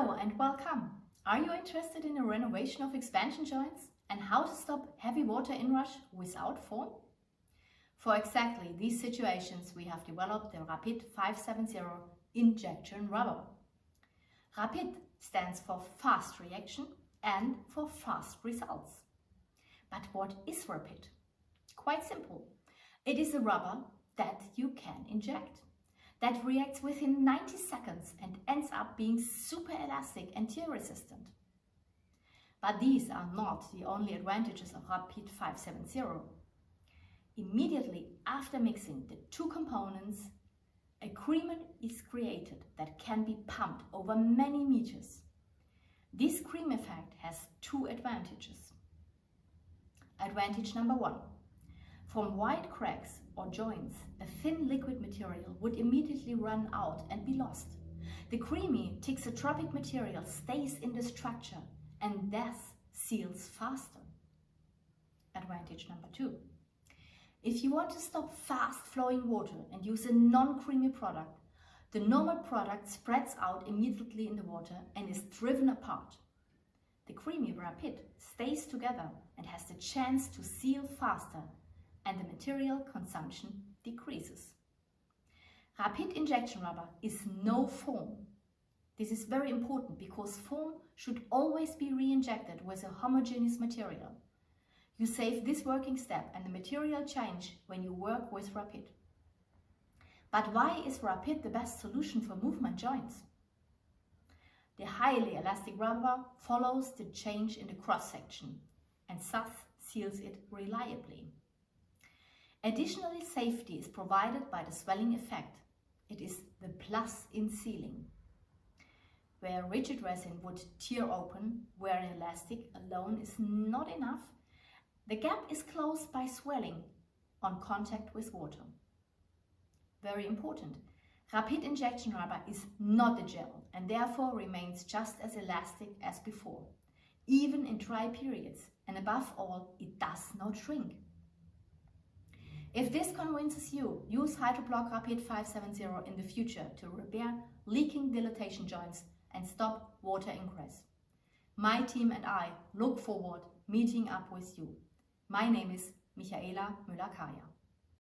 Hello and welcome! Are you interested in a renovation of expansion joints and how to stop heavy water inrush without foam? For exactly these situations we have developed the Rapid 570 injection rubber. Rapid stands for fast reaction and for fast results. But what is Rapid? Quite simple. It is a rubber that you can inject, that reacts within 90 seconds and ends up being super elastic and tear resistant. But these are not the only advantages of Rapid 570. Immediately after mixing the two components, a cream is created that can be pumped over many meters. This cream effect has two advantages. Advantage number one. From wide cracks or joints, a thin liquid material would immediately run out and be lost. The creamy thixotropic material stays in the structure and thus seals faster. Advantage number two. If you want to stop fast flowing water and use a non-creamy product, the normal product spreads out immediately in the water and is driven apart. The creamy Rapid stays together and has the chance to seal faster, and the material consumption decreases. Rapid injection rubber is no foam. This is very important because foam should always be re-injected with a homogeneous material. You save this working step and the material change when you work with Rapid. But why is Rapid the best solution for movement joints? The highly elastic rubber follows the change in the cross-section and thus seals it reliably. Additionally, safety is provided by the swelling effect. It is the plus in sealing. Where rigid resin would tear open, where an elastic alone is not enough, the gap is closed by swelling on contact with water. Very important, Rapid injection rubber is not a gel and therefore remains just as elastic as before, even in dry periods, and above all, it does not shrink. If this convinces you, use HydroBloc Rapid 570 in the future to repair leaking dilatation joints and stop water ingress. My team and I look forward meeting up with you. My name is Michaela Müller-Kaya.